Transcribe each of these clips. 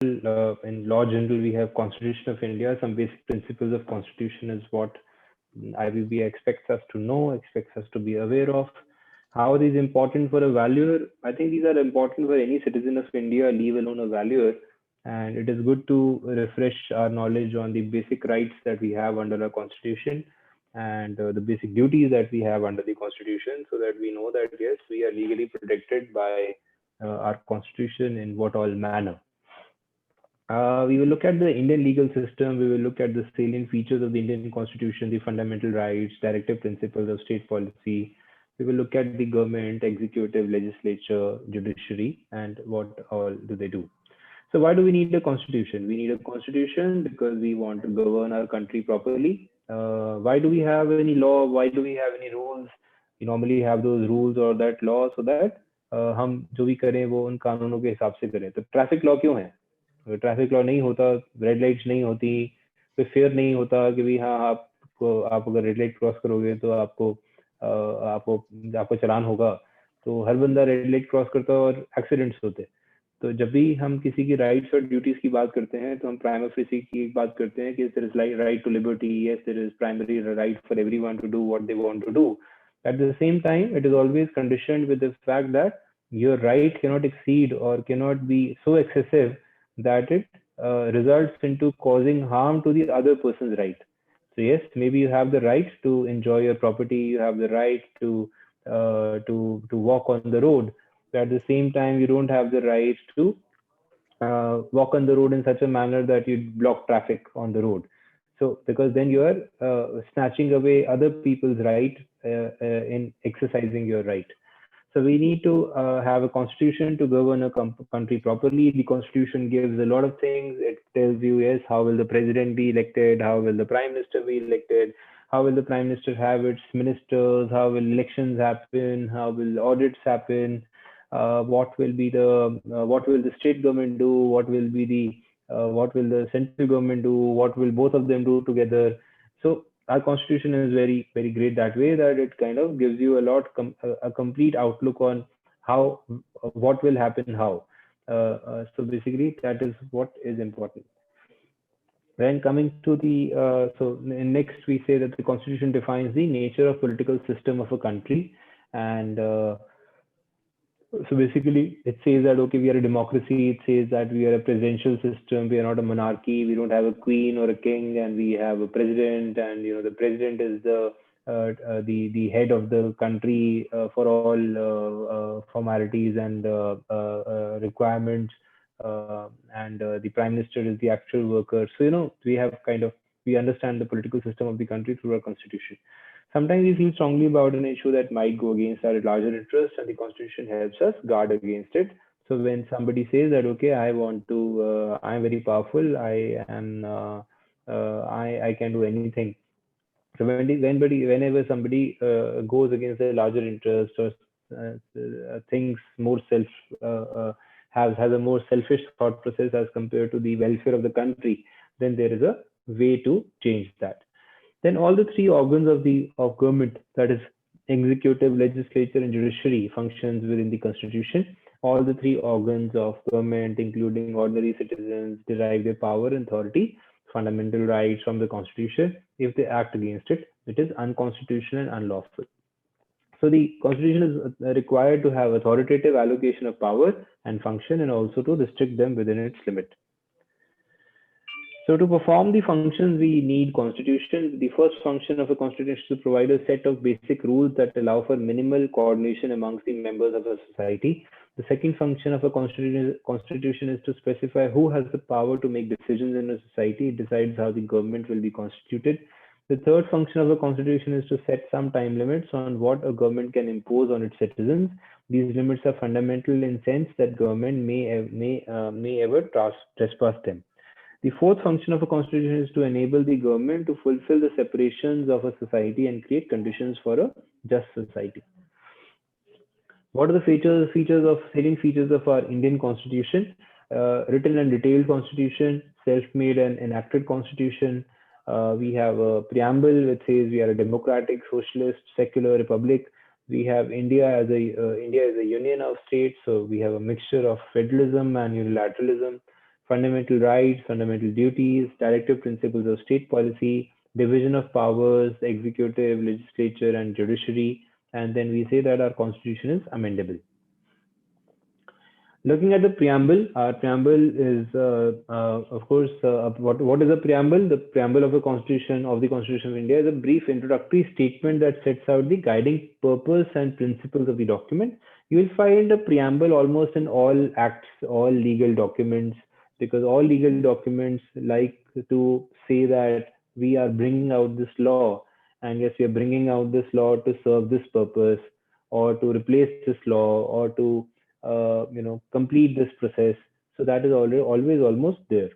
in law general, we have Constitution of India. Some basic principles of Constitution is what IBB expects us to know, expects us to be aware of. How are these important for a valuer? I think these are important for any citizen of India, leave alone a valuer. And it is good to refresh our knowledge on the basic rights that we have under our Constitution and the basic duties that we have under the Constitution, so that we know that yes, we are legally protected by our Constitution in what all manner. We will look at the Indian legal system. We will look at the salient features of the Indian Constitution, the fundamental rights, directive principles of state policy. We will look at the government, executive, legislature, judiciary, and what all do they do. So why do we need a constitution? We need a constitution because we want to govern our country properly. Why do we have any law? Why do we have any rules? We normally have those rules or that law so that हम जो भी करें वो उन कानूनों के हिसाब से करें. तो ट्रैफिक लॉ क्यों है? अगर ट्रैफिक लॉ नहीं होता, रेड लाइट्स नहीं होती, तो फेयर नहीं होता कि भाई हाँ आप अगर रेड लाइट क्रॉस करोगे तो आपको आपको चलान होगा. तो हर बंदा रेड लाइट क्रॉस करता और एक्सीडेंट्स होते. तो जब भी हम किसी की राइट्स और ड्यूटीज की बात करते हैं तो हम प्राइमा फेसी की बात करते हैं कि there is right to liberty, yes there is primary right for everyone to do what they want to do. At the same time, it is always conditioned with the fact that your right cannot exceed or cannot be so excessive that it results into causing harm to the other person's right. So yes, maybe you have the right to enjoy your property, you have the right to walk on the road, but at the same time you don't have the right to walk on the road in such a manner that you block traffic on the road. So because then you are snatching away other people's right in exercising your right. So we need to have a constitution to govern a country properly. The constitution gives a lot of things. It tells you, yes, how will the president be elected? How will the prime minister be elected? How will the prime minister have its ministers? How will elections happen? How will audits happen? What will the state government do? What will the central government do? What will both of them do together? So our constitution is very great that way, that it kind of gives you a complete outlook on how what will happen how. So basically that is what is important. When coming to the next we say that the constitution defines the nature of political system of a country. And so basically it says that okay, we are a democracy. It says that we are a presidential system. We are not a monarchy. We don't have a queen or a king, and we have a president. And the president is the head of the country for all formalities and requirements. And the prime minister is the actual worker. So we understand the political system of the country through our constitution. Sometimes we feel strongly about an issue that might go against our larger interests, and the constitution helps us guard against it. So when somebody says that, okay, I'm very powerful, I can do anything. So whenever somebody goes against a larger interest or thinks more has a more selfish thought process as compared to the welfare of the country, then there is a way to change that. Then all the three organs of government, that is executive, legislature, and judiciary, functions within the constitution. All the three organs of government, including ordinary citizens, derive their power and authority, fundamental rights from the constitution. If they act against it, it is unconstitutional and unlawful. So the constitution is required to have authoritative allocation of power and function, and also to restrict them within its limit. So to perform the functions, we need constitution. The first function of a constitution is to provide a set of basic rules that allow for minimal coordination amongst the members of a society. The second function of a constitution is to specify who has the power to make decisions in a society. It decides how the government will be constituted. The third function of a constitution is to set some time limits on what a government can impose on its citizens. These limits are fundamental in sense that government may ever trespass them. The fourth function of a constitution is to enable the government to fulfill the separations of a society and create conditions for a just society. What are the salient features of our Indian constitution? Written and detailed constitution, self-made and enacted constitution. We have a preamble which says we are a democratic, socialist, secular republic. We have India as a union of states, so we have a mixture of federalism and unilateralism. fundamental rights, fundamental duties, directive principles of state policy, division of powers, executive, legislature, and judiciary. And then we say that our constitution is amendable. Looking at the preamble, our preamble is, of course, what is a preamble? The preamble of the Constitution of India is a brief introductory statement that sets out the guiding purpose and principles of the document. You will find a preamble almost in all acts, all legal documents, because all legal documents like to say that we are bringing out this law, and yes, we are bringing out this law to serve this purpose, or to replace this law, or to complete this process. So that is always almost there.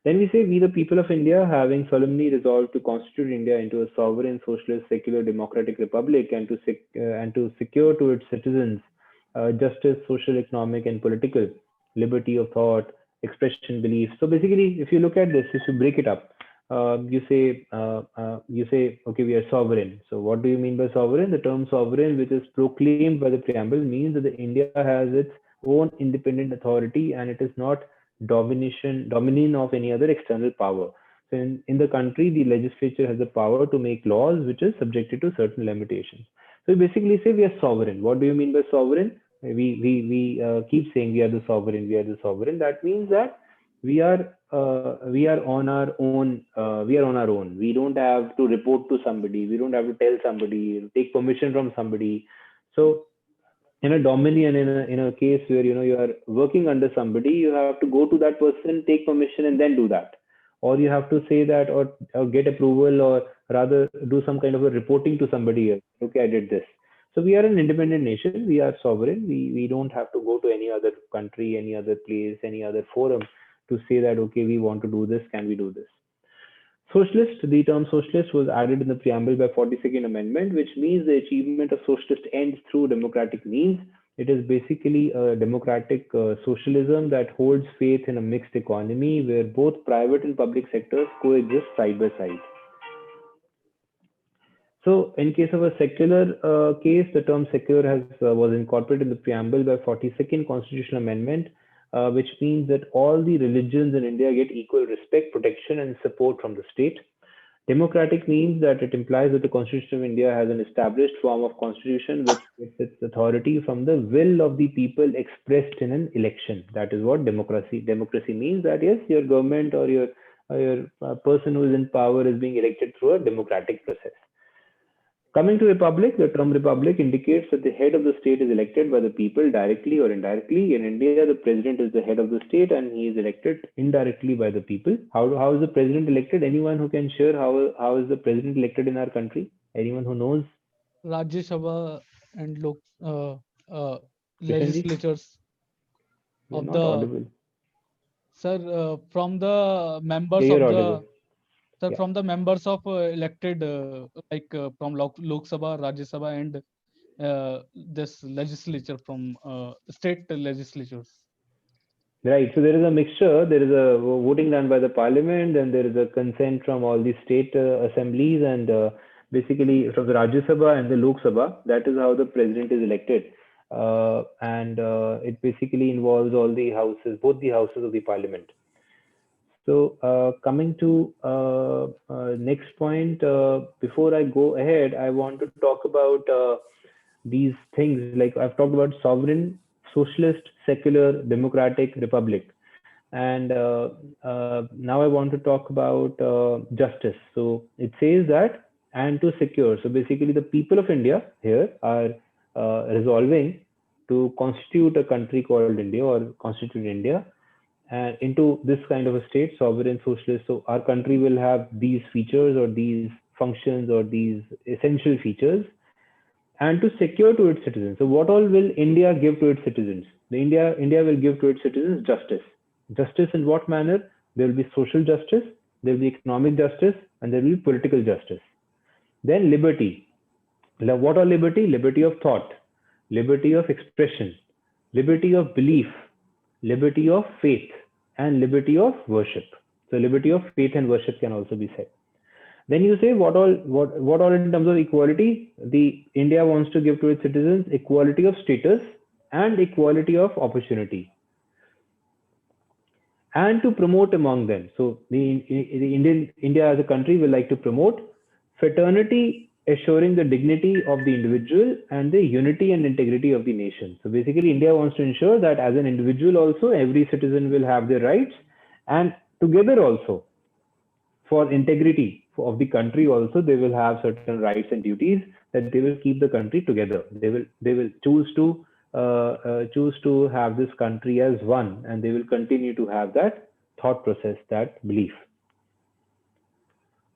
Then we say, we the people of India, having solemnly resolved to constitute India into a sovereign, socialist, secular, democratic republic, and to secure to its citizens justice, social, economic, and political liberty of thought, expression, belief. So basically, if you look at this, if you break it up, you say, okay, we are sovereign. So what do you mean by sovereign? The term sovereign, which is proclaimed by the preamble, means that India has its own independent authority, and it is not dominion of any other external power. So in the country, the legislature has the power to make laws which is subjected to certain limitations. So we basically say we are sovereign. What do you mean by sovereign? We keep saying we are the sovereign. We are the sovereign. That means that we are on our own. We are on our own. We don't have to report to somebody. We don't have to tell somebody, take permission from somebody. So in a dominion, in a case where you are working under somebody, you have to go to that person, take permission, and then do that, or you have to say that, or get approval, or rather do some kind of a reporting to somebody else. Okay, I did this. So we are an independent nation. We are sovereign. We don't have to go to any other country, any other place, any other forum to say that, okay, we want to do this. Can we do this? Socialist, the term socialist was added in the preamble by 42nd Amendment, which means the achievement of socialist ends through democratic means. It is basically a democratic socialism that holds faith in a mixed economy where both private and public sectors coexist side by side. So, in case of a secular case, the term secular was incorporated in the preamble by 42nd Constitutional Amendment, which means that all the religions in India get equal respect, protection, and support from the state. Democratic means that it implies that the Constitution of India has an established form of constitution which gets its authority from the will of the people expressed in an election. That is what democracy. Democracy means that yes, your government or your person who is in power is being elected through a democratic process. Coming to republic, the term republic indicates that the head of the state is elected by the people directly or indirectly. In India, the president is the head of the state and he is elected indirectly by the people. How is the president elected? Anyone who can share how is the president elected in our country? Anyone who knows? Rajya Sabha and Krishanji, legislatures you're of not the audible. sir from the Yeah, members you're of audible. the sir Yeah. from the members of elected from Lok Sabha, Rajya Sabha, and this legislature from state legislatures. Right. So there is a mixture. There is a voting done by the parliament, and there is a consent from all the state assemblies, and basically from the Rajya Sabha and the Lok Sabha. That is how the president is elected, and it basically involves all the houses, both the houses of the parliament. So coming to next point, before I go ahead, I want to talk about these things. Like I've talked about sovereign, socialist, secular, democratic, republic, and now I want to talk about justice. So it says that and to secure. So basically, the people of India here are resolving to constitute a country called India or constitute India and into this kind of a state, sovereign socialist. So our country will have these features or these functions or these essential features, and to secure to its citizens. So what all will India give to its citizens? India will give to its citizens justice. Justice in what manner? There will be social justice, there will be economic justice, and there will be political justice. Then liberty. What are liberty? Liberty of thought, liberty of expression, liberty of belief, liberty of faith, and liberty of worship. So liberty of faith and worship can also be said. Then you say what all in terms of equality? The India wants to give to its citizens equality of status and equality of opportunity. and to promote among them. So India as a country will like to promote fraternity, assuring the dignity of the individual and the unity and integrity of the nation. So basically, India wants to ensure that as an individual also, every citizen will have their rights, and together also, for integrity of the country also, they will have certain rights and duties, that they will keep the country together. They will choose to have this country as one, and they will continue to have that thought process, that belief.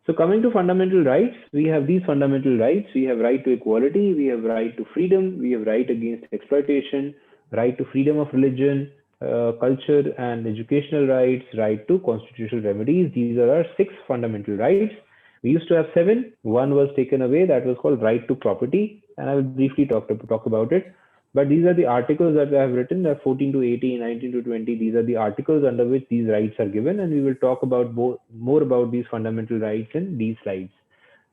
So coming to fundamental rights, we have these fundamental rights. We have right to equality, we have right to freedom, we have right against exploitation, right to freedom of religion, culture and educational rights, right to constitutional remedies. These are our 6 fundamental rights. We used to have 7. One was taken away, that was called right to property, and I will briefly talk about it. But these are the articles that I have written, 14 to 18, 19 to 20. These are the articles under which these rights are given, and we will talk about more about these fundamental rights in these slides.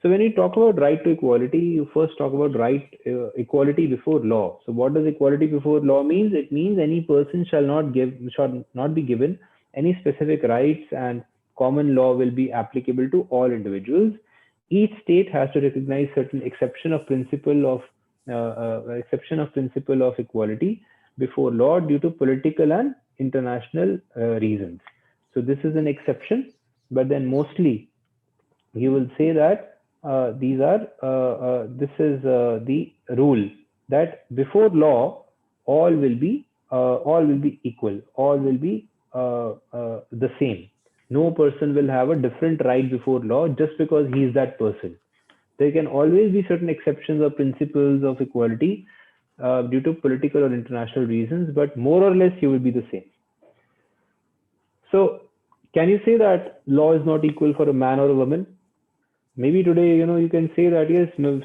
So when you talk about right to equality, you first talk about equality before law. So what does equality before law means? It means any person shall not be given any specific rights, and common law will be applicable to all individuals. Each state has to recognize certain exception of principle of equality before law due to political and international reasons. So this is an exception, but then mostly you will say that this is the rule, that before law all will be equal, all will be the same. No person will have a different right before law just because he is that person. There can always be certain exceptions or principles of equality due to political or international reasons, but more or less you will be the same. So can you say that law is not equal for a man or a woman? Maybe today, you can say that yes, in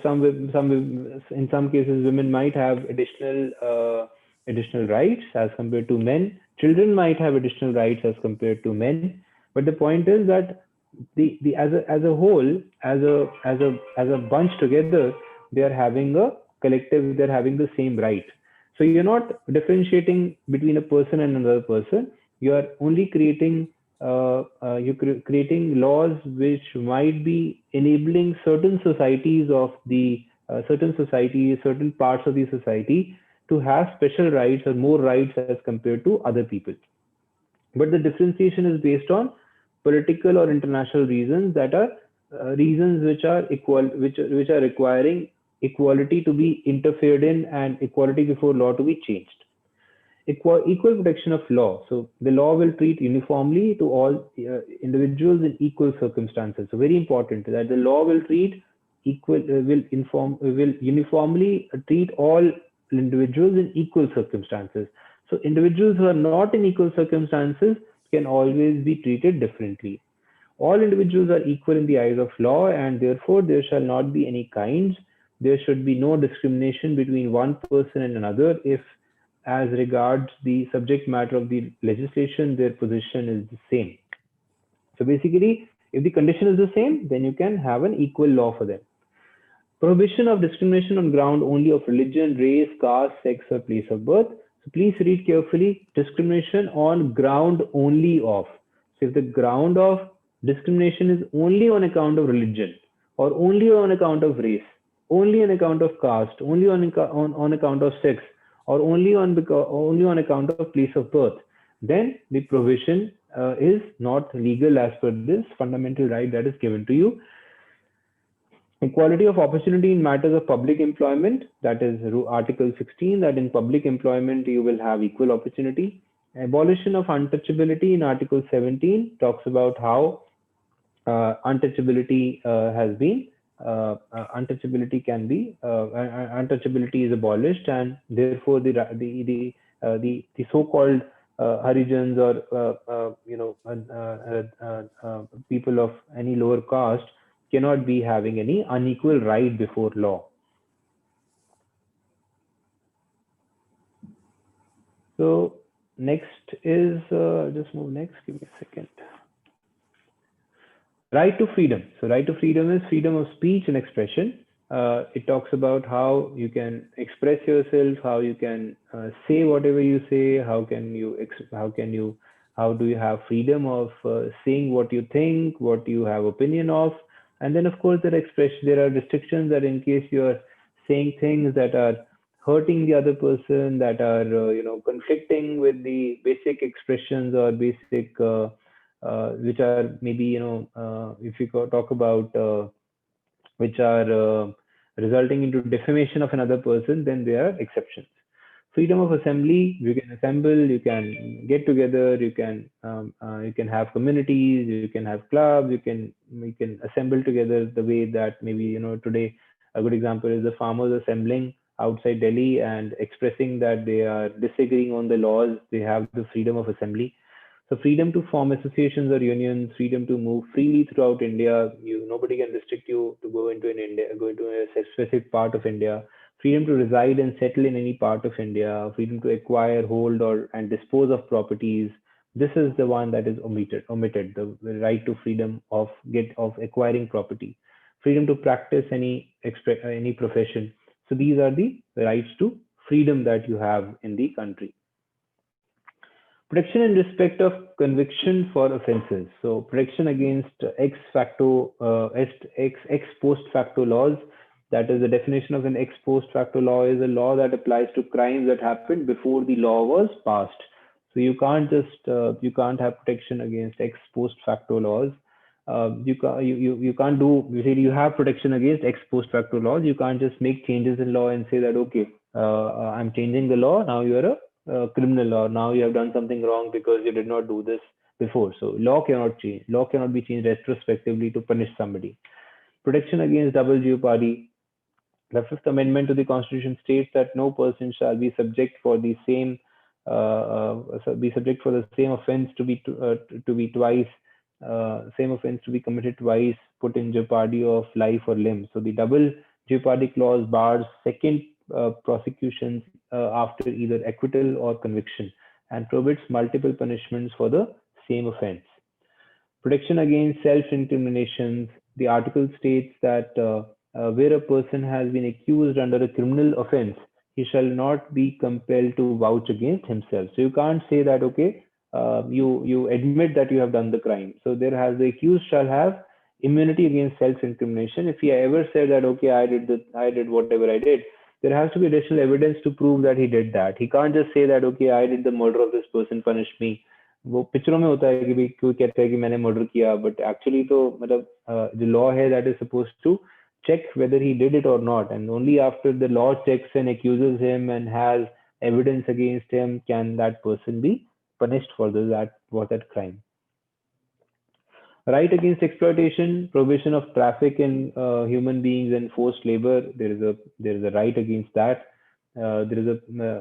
some cases women might have additional rights as compared to men. Children might have additional rights as compared to men. But the point is that as a whole, as a bunch together, they are having a collective. They're having the same right. So you're not differentiating between a person and another person. You are only creating creating laws which might be enabling certain societies, certain parts of the society to have special rights or more rights as compared to other people. But the differentiation is based on political or international reasons, that are reasons which are requiring equality to be interfered in and equality before law to be changed. Equal protection of law. So the law will treat uniformly to all individuals in equal circumstances. So very important that the law will treat will uniformly treat all individuals in equal circumstances. So individuals who are not in equal circumstances can always be treated differently. All individuals are equal in the eyes of law, and therefore there shall not be any kinds. There should be no discrimination between one person and another if, as regards the subject matter of the legislation, their position is the same. So basically, if the condition is the same, then you can have an equal law for them. Prohibition of discrimination on ground only of religion, race, caste, sex, or place of birth. So please read carefully. Discrimination on ground only of. So if the ground of discrimination is only on account of religion, or only on account of race, only on account of caste, only on account of sex, or only on account of place of birth, then the provision is not legal as per this fundamental right that is given to you. Equality of opportunity in matters of public employment, that is Article 16, that in public employment you will have equal opportunity. Abolition of untouchability in Article 17 talks about how untouchability has been untouchability is abolished, and therefore the so-called Harijans or people of any lower caste cannot be having any unequal right before law. So next is just move next. Give me a second. Right to freedom. So right to freedom is freedom of speech and expression. It talks about how you can express yourself, how you can say whatever you say, how can you How do you have freedom of saying what you think, what you have opinion of? And then of course there are restrictions that in case you are saying things that are hurting the other person, that are conflicting with the basic expressions or basic which are maybe if you talk about which are resulting into defamation of another person, then there are exceptions. Freedom of assembly, you can assemble, you can get together, you can have communities, you can have clubs, you can assemble together the way that maybe today a good example is the farmers assembling outside Delhi and expressing that they are disagreeing on the laws. They have the freedom of assembly. So freedom to form associations or unions, freedom to move freely throughout India. Nobody can restrict you to go into a specific part of India. Freedom to reside and settle in any part of India. Freedom to acquire, hold, or and dispose of properties. This is the one that is omitted. Omitted the right to freedom of acquiring property. Freedom to practice any profession. So these are the rights to freedom that you have in the country. Protection in respect of conviction for offences. So protection against ex post facto laws. That is, the definition of an ex post facto law is a law that applies to crimes that happened before the law was passed. So you can't have protection against ex post facto laws. You can't do, you say you have protection against ex post facto laws. You can't just make changes in law and say that, okay, I'm changing the law. Now you're a criminal, or now you have done something wrong because you did not do this before. So law cannot change. Law cannot be changed retrospectively to punish somebody. Protection against double jeopardy. The Fifth Amendment to the Constitution states that no person shall be subject for the same offense to be twice same offense to be committed twice, put in jeopardy of life or limb. So the double jeopardy clause bars second prosecutions after either acquittal or conviction, and prohibits multiple punishments for the same offense. Protection against self-incriminations. The article states that where a person has been accused under a criminal offense, he shall not be compelled to vouch against himself. So you can't say that, okay, you admit that you have done the crime. So the accused shall have immunity against self-incrimination. If he ever said that, okay, I did whatever I did, there has to be additional evidence to prove that he did that. He can't just say that, okay, I did the murder of this person, punish me. वो पिक्चरों में होता है कि भाई कोई कहता है कि मैंने मर्डर किया, बट एक्चुअली तो मतलब जो लॉ है that is suppose to check whether he did it or not, and only after the law checks and accuses him and has evidence against him can that person be punished for that crime. Right against exploitation, prohibition of traffic in human beings and forced labor. There is a right against that. There is a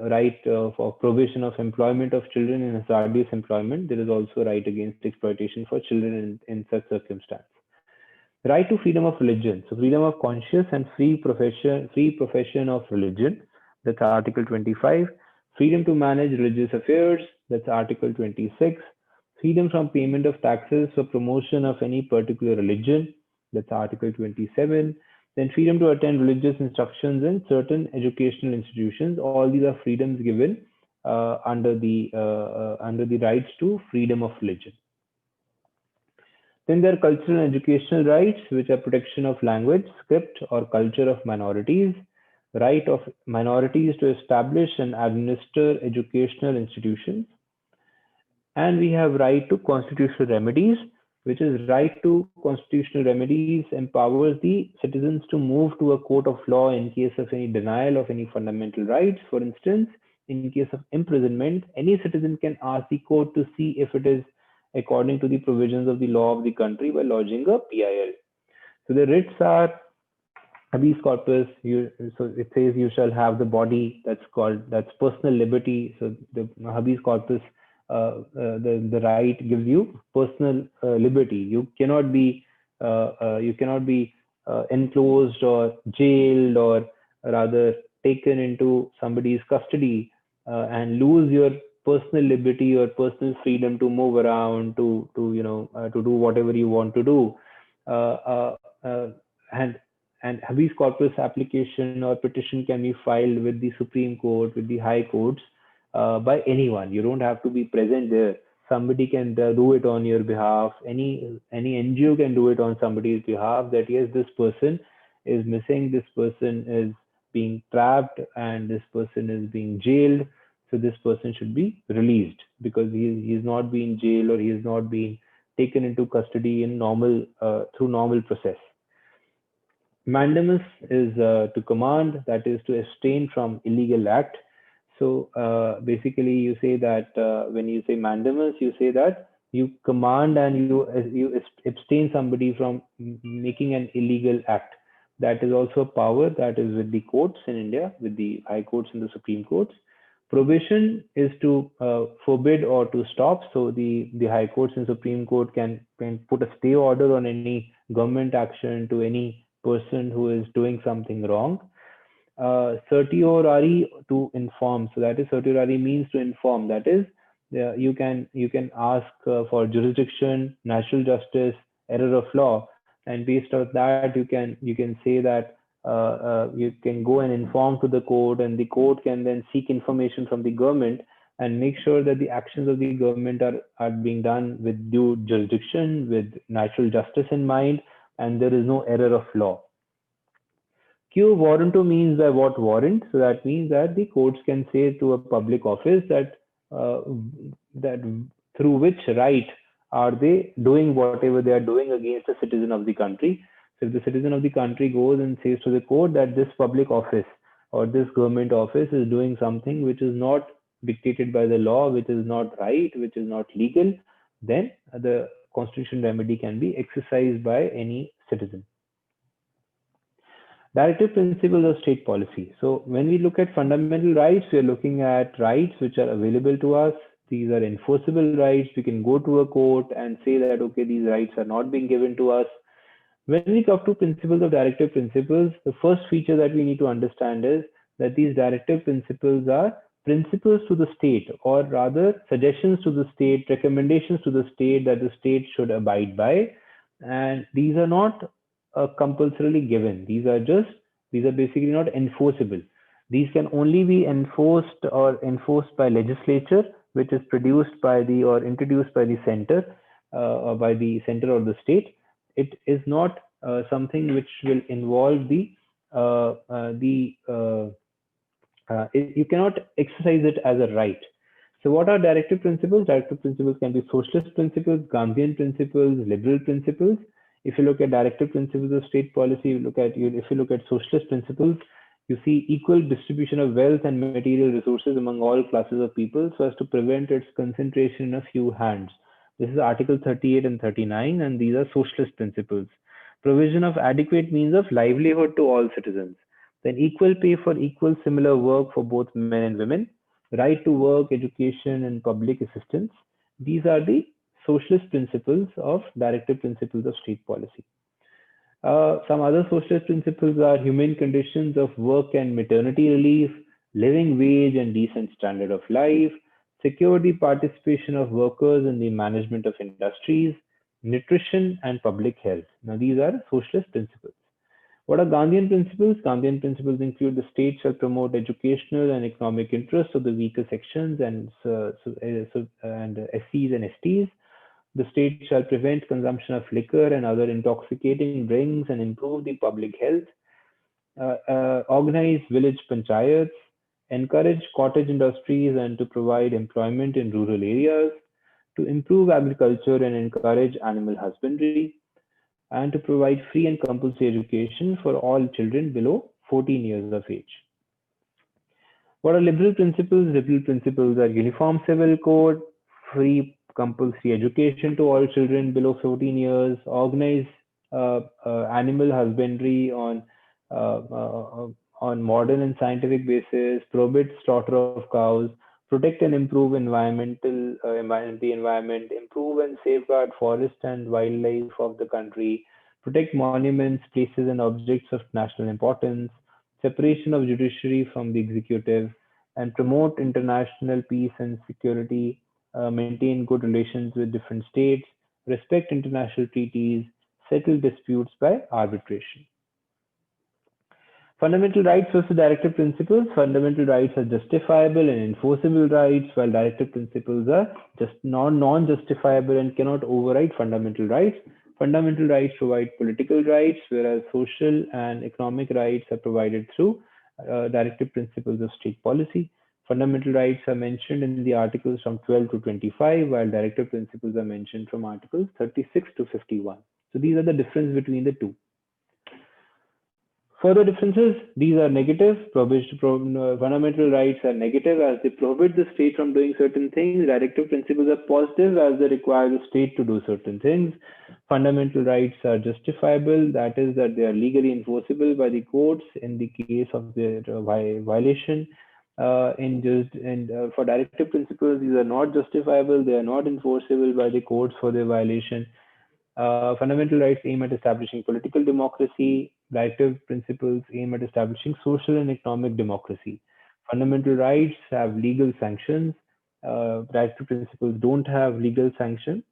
right for provision of employment of children in hazardous employment. There is also a right against exploitation for children in such circumstance. Right to freedom of religion. So freedom of conscience and free profession of religion. That's Article 25. Freedom to manage religious affairs. That's Article 26. Freedom from payment of taxes for promotion of any particular religion. That's Article 27. Then freedom to attend religious instructions in certain educational institutions. All these are freedoms given under the rights to freedom of religion. Then there are cultural and educational rights, which are protection of language, script, or culture of minorities, right of minorities to establish and administer educational institutions, and we have right to constitutional remedies, which is right to constitutional remedies empowers the citizens to move to a court of law in case of any denial of any fundamental rights. For instance, in case of imprisonment, any citizen can ask the court to see if it is according to the provisions of the law of the country by lodging a PIL. So the writs are habeas corpus. So it says you shall have the body. That's personal liberty. So the habeas corpus, the right gives you personal liberty. You cannot be enclosed or jailed, or rather taken into somebody's custody and lose your personal liberty or personal freedom to move around, to do whatever you want to do. And habeas corpus application or petition can be filed with the Supreme Court, with the high courts, by anyone. You don't have to be present there. somebody can do it on your behalf. Any NGO can do it on somebody's behalf. That yes, this person is missing, this person is being trapped, and this person is being jailed. So this person should be released because he is not being jailed, or he is not being taken into custody in normal through normal process. Mandamus is to command, that is to abstain from illegal act. So basically, you say that when you say mandamus, you say that you command and you abstain somebody from making an illegal act. That is also a power that is with the courts in India, with the high courts and the Supreme Courts. Prohibition is to forbid or to stop. So the high courts and Supreme Court can put a stay order on any government action to any person who is doing something wrong. Certiorari, to inform. So that is, certiorari means to inform. That is, you can ask for jurisdiction, natural justice, error of law, and based on that you can say that you can go and inform to the court, and the court can then seek information from the government and make sure that the actions of the government are being done with due jurisdiction, with natural justice in mind, and there is no error of law. Quo warranto means by what warrant. So that means that the courts can say to a public office uh, that through which right are they doing whatever they are doing against a citizen of the country. So if the citizen of the country goes and says to the court that this public office or this government office is doing something which is not dictated by the law, which is not right, which is not legal, then the constitutional remedy can be exercised by any citizen. Directive principles of state policy. So when we look at fundamental rights, we are looking at rights which are available to us. These are enforceable rights. We can go to a court and say that, okay, these rights are not being given to us. When we talk to principles of directive principles, the first feature that we need to understand is that these directive principles are principles to the state, or rather suggestions to the state, recommendations to the state that the state should abide by. And these are not compulsorily given. These are basically not enforceable. These can only be enforced by legislature, which is produced by the or introduced by the center, or by the center or the state. It is not something which will involve you cannot exercise it as a right. So what are directive principles? Directive principles can be socialist principles, Gandhian principles, liberal principles. If you look at directive principles of state policy, if you look at socialist principles, you see equal distribution of wealth and material resources among all classes of people so as to prevent its concentration in a few hands. This is Article 38 and 39, and these are socialist principles. Provision of adequate means of livelihood to all citizens. Then equal pay for equal similar work for both men and women. Right to work, education, and public assistance. These are the socialist principles of directive principles of state policy. Some other socialist principles are humane conditions of work and maternity relief, living wage and decent standard of life, secure the participation of workers in the management of industries, nutrition, and public health. Now, these are socialist principles. What are Gandhian principles? Gandhian principles include the state shall promote educational and economic interests of the weaker sections and SCs and STs. The state shall prevent consumption of liquor and other intoxicating drinks and improve the public health. Organize village panchayats, encourage cottage industries and to provide employment in rural areas, to improve agriculture and encourage animal husbandry, and to provide free and compulsory education for all children below 14 years of age. What are liberal principles? Liberal principles are uniform civil code, free compulsory education to all children below 14 years, organize animal husbandry uh, uh, on modern and scientific basis, prohibit slaughter of cows, protect and improve the environment, improve and safeguard forest and wildlife of the country, protect monuments, places, and objects of national importance, separation of judiciary from the executive, and promote international peace and security, maintain good relations with different states, respect international treaties, settle disputes by arbitration. Fundamental rights versus directive principles. Fundamental rights are justifiable and enforceable rights, while directive principles are just non-justifiable and cannot override fundamental rights. Fundamental rights provide political rights, whereas social and economic rights are provided through directive principles of state policy. Fundamental rights are mentioned in the articles from 12 to 25, while directive principles are mentioned from articles 36 to 51. So these are the difference between the two. Further differences, these are negative. Fundamental rights are negative as they prohibit the state from doing certain things. Directive principles are positive as they require the state to do certain things. Fundamental rights are justifiable, that is, that they are legally enforceable by the courts in the case of their violation. For directive principles, these are not justifiable, they are not enforceable by the courts for their violation. Fundamental rights aim at establishing political democracy. Directive principles aim at establishing social and economic democracy. Fundamental rights have legal sanctions. Directive principles don't have legal sanction.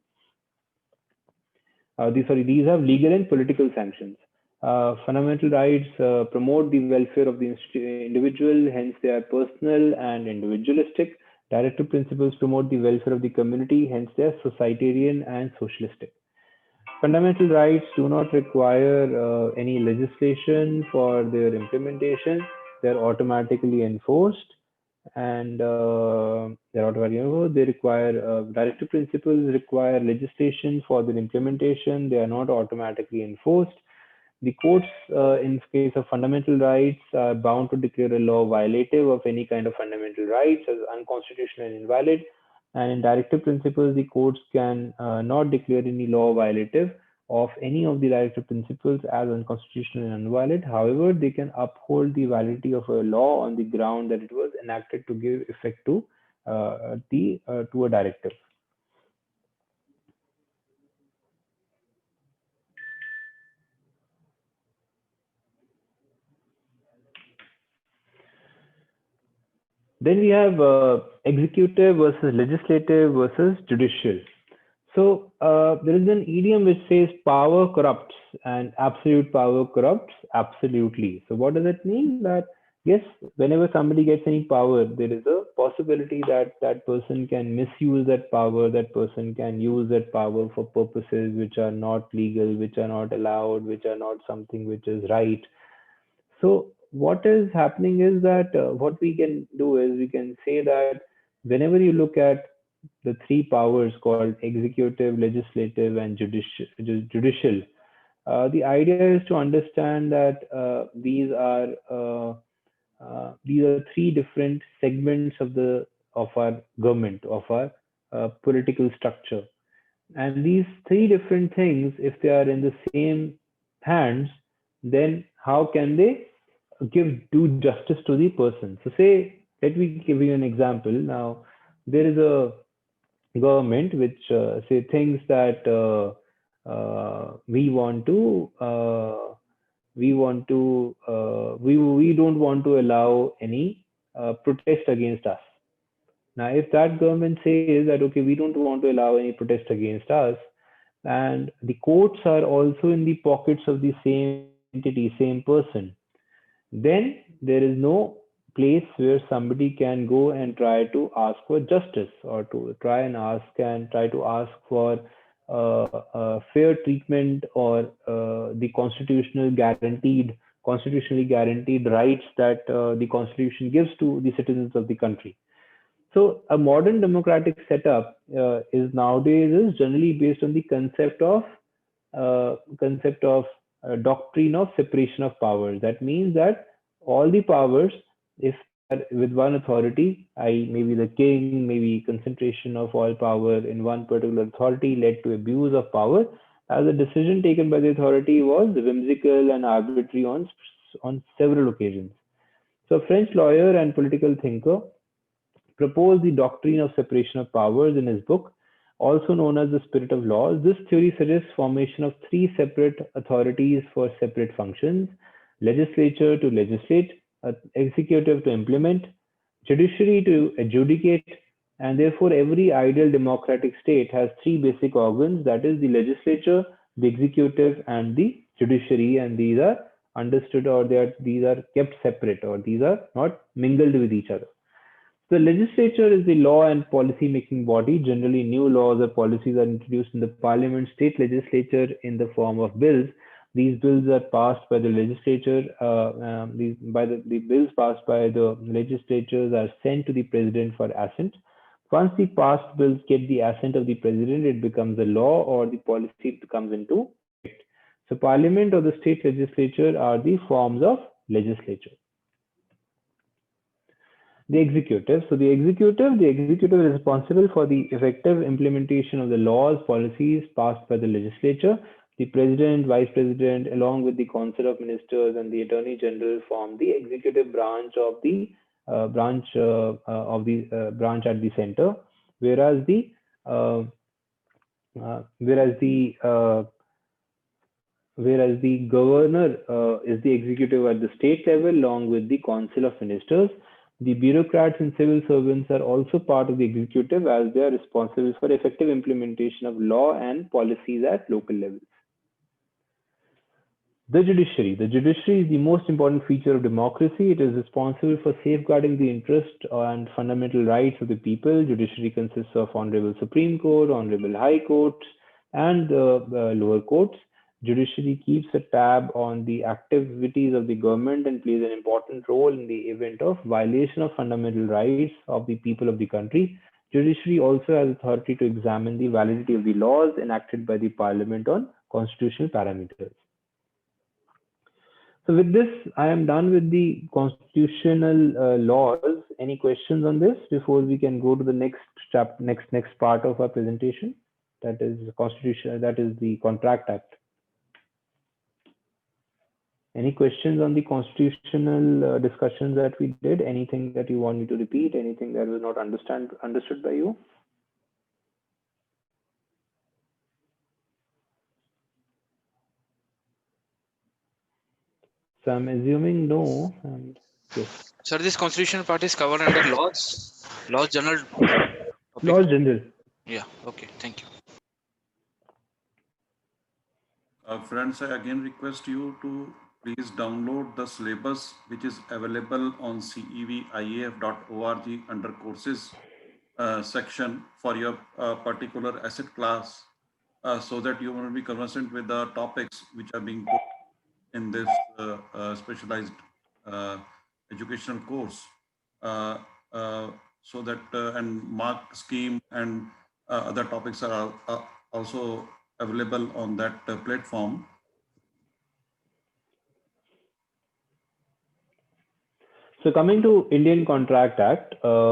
These have legal and political sanctions. Fundamental rights promote the welfare of the individual, hence they are personal and individualistic. Directive principles promote the welfare of the community, hence they are societarian and socialistic. Fundamental rights do not require any legislation for their implementation. They're automatically enforced, and they require directive principles require legislation for their implementation. They are not automatically enforced. The courts, in case of fundamental rights, are bound to declare a law violative of any kind of fundamental rights as unconstitutional and invalid. And in directive principles, the courts can not declare any law violative of any of the directive principles as unconstitutional and invalid. However, they can uphold the validity of a law on the ground that it was enacted to give effect to a directive. Then we have executive versus legislative versus judicial. So there is an idiom which says power corrupts and absolute power corrupts absolutely. So what does it mean? That yes, whenever somebody gets any power, there is a possibility that that person can misuse that power, that person can use that power for purposes which are not legal, which are not allowed, which are not something which is right. So what is happening is that what we can do is we can say that whenever you look at the three powers called executive, legislative, and judicial, the idea is to understand that these are three different segments of our government, of our political structure. And these three different things, if they are in the same hands, then how can they do justice to the person? So say, let me give you an example. Now, there is a government which say thinks that we don't want to allow any protest against us. Now, if that government says that, okay, we don't want to allow any protest against us, and the courts are also in the pockets of the same entity, same person, then there is no place where somebody can go and try to ask for justice, or to try to ask for fair treatment, or the constitutionally guaranteed rights that the constitution gives to the citizens of the country. So a modern democratic setup is nowadays generally based on the concept of doctrine of separation of powers. That means that all the powers, if they are with one authority, maybe the king, maybe concentration of all power in one particular authority led to abuse of power, as the decision taken by the authority was whimsical and arbitrary on several occasions. So a French lawyer and political thinker proposed the doctrine of separation of powers in his book, also known as the Spirit of Laws. This theory suggests formation of three separate authorities for separate functions: legislature to legislate, executive to implement, judiciary to adjudicate, and therefore every ideal democratic state has three basic organs, that is the legislature, the executive, and the judiciary, and these are understood, or these are kept separate, or these are not mingled with each other. The legislature is the law and policy making body. Generally, new laws or policies are introduced in the parliament, state legislature in the form of bills. These bills are passed by the legislature. The bills passed by the legislatures are sent to the president for assent. Once the passed bills get the assent of the president, it becomes a law or the policy comes into effect. So parliament or the state legislature are the forms of legislature. The executive. So the executive is responsible for the effective implementation of the laws, policies passed by the legislature. The president, vice president, along with the council of ministers and the attorney general, form the executive branch of the branch at the center, whereas the uh, governor is the executive at the state level, along with the council of ministers. The bureaucrats and civil servants are also part of the executive, as they are responsible for effective implementation of law and policies at local levels. The judiciary. The judiciary is the most important feature of democracy. It is responsible for safeguarding the interest and fundamental rights of the people. Judiciary consists of Honorable Supreme Court, Honorable High Court, and the lower courts. Judiciary keeps a tab on the activities of the government and plays an important role in the event of violation of fundamental rights of the people of the country. Judiciary also has authority to examine the validity of the laws enacted by the parliament on constitutional parameters. So with this, I am done with the constitutional laws. Any questions on this before we can go to the next part of our presentation? That is the constitution. That is the Contract Act. Any questions on the constitutional discussions that we did? Anything that you want me to repeat? Anything that was not understood by you? So I'm assuming no. And yes. Sir, this constitutional part is covered under laws general. Laws general. Yeah. Okay. Thank you. Friends, I again request you to please download the syllabus, which is available on ceviaf.org under courses section for your particular asset class, so that you will be conversant with the topics which are being taught in this specialized educational course, so that and mark scheme and other topics are also available on that platform. So coming to Indian Contract Act,